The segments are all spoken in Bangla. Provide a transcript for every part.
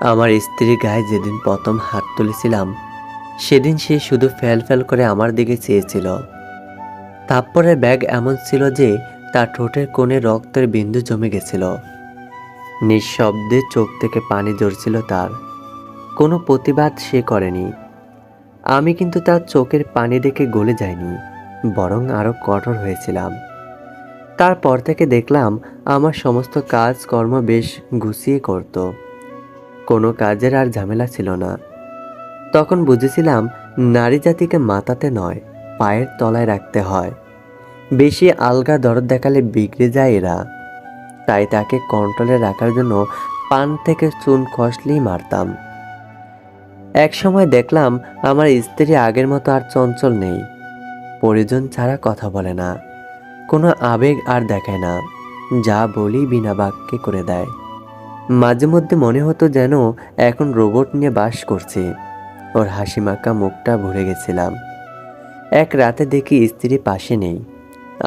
আমার স্ত্রীর গায়ে যেদিন প্রথম হাত তুলেছিলাম সেদিন সে শুধু ফ্যাল ফ্যাল করে আমার দিকে চেয়েছিল। থাপ্পড়ের ব্যাগ এমন ছিল যে তার ঠোঁটের কোণে রক্তের বিন্দু জমে গেছিল। নিঃশব্দে চোখ থেকে পানি ঝরছিল তার। কোনো প্রতিবাদ সে করেনি। আমি কিন্তু তার চোখের পানি দেখে গলে যায়নি, বরং আরো কঠোর হয়েছিলাম। তারপর থেকে দেখলাম আমার সমস্ত কাজকর্ম বেশ গুছিয়ে করত। কোনো কাজের আর ঝামেলা ছিল না। তখন বুঝেছিলাম নারী জাতিকে মাথাতে নয়, পায়ের তলায় রাখতে হয়। বেশি আলগা দরদ দেখালে বিগড়ে যায় এরা। তাই তাকে কন্ট্রোলে রাখার জন্য পান থেকে চুন খসলেই মারতাম। এক সময় দেখলাম আমার স্ত্রী আগের মতো আর চঞ্চল নেই। প্রয়োজন ছাড়া কথা বলে না, কোনো আবেগ আর দেখায় না, যা বলি বিনা বাক্যে করে দেয়। মাঝে মধ্যে মনে হতো যেন এখন রোবট নিয়ে বাস করছে। ওর হাসি মাখা মুখটা ভুলে গেছিলাম। এক রাতে দেখি স্ত্রী পাশে নেই।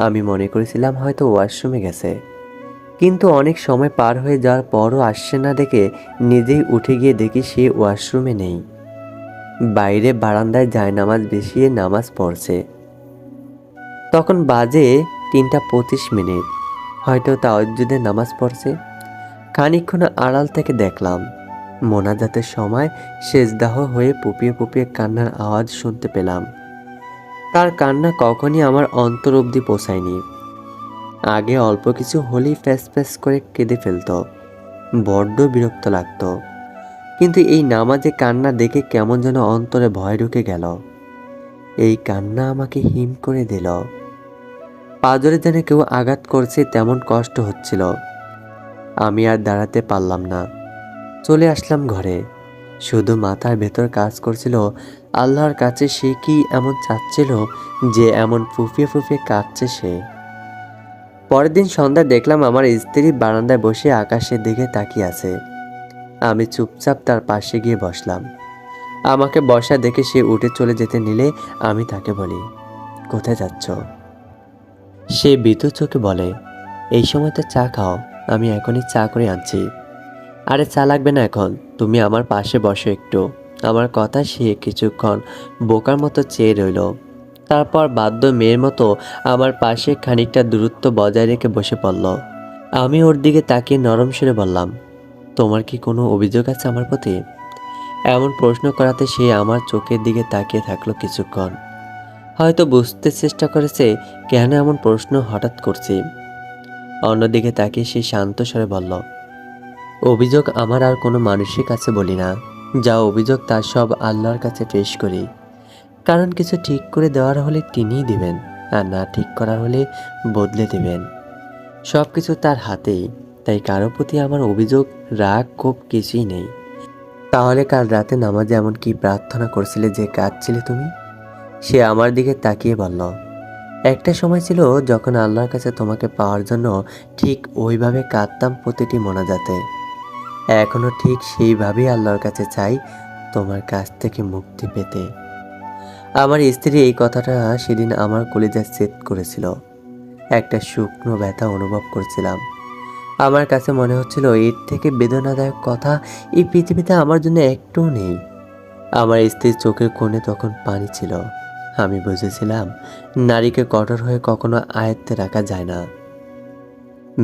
আমি মনে করেছিলাম হয়তো ওয়াশরুমে গেছে, কিন্তু অনেক সময় পার হয়ে যাওয়ার পরও আসছে না দেখে নিজেই উঠে গিয়ে দেখি সে ওয়াশরুমে নেই। বাইরে বারান্দায় জায়নামাজ বিছিয়ে নামাজ পড়ছে। তখন বাজে ৩টা ২৫। হয়তো তাহাজ্জুদের নামাজ পড়ছে। খানিকক্ষণ আড়াল থেকে দেখলাম মোনাজাতের সময় সেজদাহ হয়ে পুপিয়ে পুপিয়ে কান্নার আওয়াজ শুনতে পেলাম। তার কান্না কখনই আমার অন্তর অবধি পৌঁছায়নি। আগে অল্প কিছু হলেই ফ্যাস ফ্যাস করে কেঁদে ফেলতো, বড্ড বিরক্ত লাগতো। কিন্তু এই নামাজে কান্না দেখে কেমন যেন অন্তরে ভয় ঢুকে গেল। এই কান্না আমাকে হিম করে দিল। পাঁজরে যেন কেউ আঘাত করছে তেমন কষ্ট হচ্ছিল। আমি আর দাঁড়াতে পারলাম না, চলে আসলাম ঘরে। শুধু মাথার ভেতর কাজ করছিল আল্লাহর কাছে সে কি এমন চাচ্ছিল যে এমন ফুফিয়ে ফুফিয়ে কাঁদছে সে। পরের দিন সন্ধ্যায় দেখলাম আমার স্ত্রী বারান্দায় বসে আকাশের দিকে তাকিয়ে আছে। আমি চুপচাপ তার পাশে গিয়ে বসলাম। আমাকে বসা দেখে সে উঠে চলে যেতে নিলে আমি তাকে বলি, কোথায় যাচ্ছ? সে ভীতু চোখে বলে, এই সময় তো চা খাও, আমি এখনই চা করে আনছি। আরে চা লাগবে না এখন, তুমি আমার পাশে বসো একটু। আমার কথা সে কিছুক্ষণ বোকার মতো চেয়ে রইল। তারপর বাধ্য মেয়ের মতো আমার পাশে খানিকটা দূরত্ব বজায় রেখে বসে পড়ল। আমি ওর দিকে তাকিয়ে নরম সুরে বললাম, তোমার কি কোনো অভিযোগ আছে আমার প্রতি? এমন প্রশ্ন করাতে সে আমার চোখের দিকে তাকিয়ে থাকলো কিছুক্ষণ। হয়তো বুঝতে চেষ্টা করেছে কেন এমন প্রশ্ন হঠাৎ করছি। অন্যদিকে তাকিয়ে সে শান্ত স্বরে বলল, অভিযোগ আমার আর কোনো মানুষের কাছে বলি না। যা অভিযোগ তার সব আল্লাহর কাছে পেশ করি। কারণ কিছু ঠিক করে দেওয়ার হলে তিনিই দিবেন, আর না ঠিক করার হলে বদলে দিবেন। সব কিছু তার হাতেই। তাই কারো প্রতি আমার অভিযোগ, রাগ, ক্ষোভ কিছুই নেই। তাহলে কাল রাতে নামাজে এমন কি প্রার্থনা করছিলে যে কাঁদছিলে তুমি? সে আমার দিকে তাকিয়ে বলল, একটা সময় ছিল যখন আল্লাহর কাছে তোমাকে পাওয়ার জন্য ঠিক ওইভাবে কাঁদতাম প্রতিটি মোনাজাতে। এখনো ঠিক সেইভাবেই আল্লাহর কাছে চাই তোমার কাছ থেকে মুক্তি পেতে। আমার স্ত্রী এই কথাটা সেদিন আমার কলিজায় সেট করেছিল। একটা শুকনো ব্যথা অনুভব করছিলাম। আমার কাছে মনে হচ্ছিল এর থেকে বেদনাদায়ক কথা এই পৃথিবীতে আমার জন্য একটুও নেই। আমার স্ত্রীর চোখের কোণে তখন পানি ছিল। আমি বুঝেছিলাম নারীকে কঠোর হয়ে কখনো আয়ত্তে রাখা যায় না।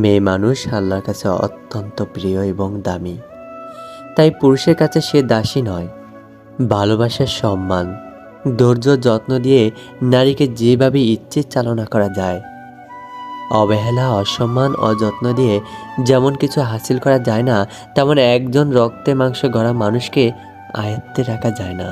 মেয়ে মানুষ আল্লাহর কাছে অত্যন্ত প্রিয় এবং দামি। তাই পুরুষের কাছে সে দাসী নয়, ভালোবাসার সম্মান, ধৈর্য, যত্ন দিয়ে নারীকে যেভাবে ইচ্ছে চালনা করা যায়। অবহেলা, অসম্মান, অযত্ন দিয়ে যেমন কিছু হাসিল করা যায় না, তেমন একজন রক্তে মাংসে গড়া মানুষকে আয়ত্তে রাখা যায় না।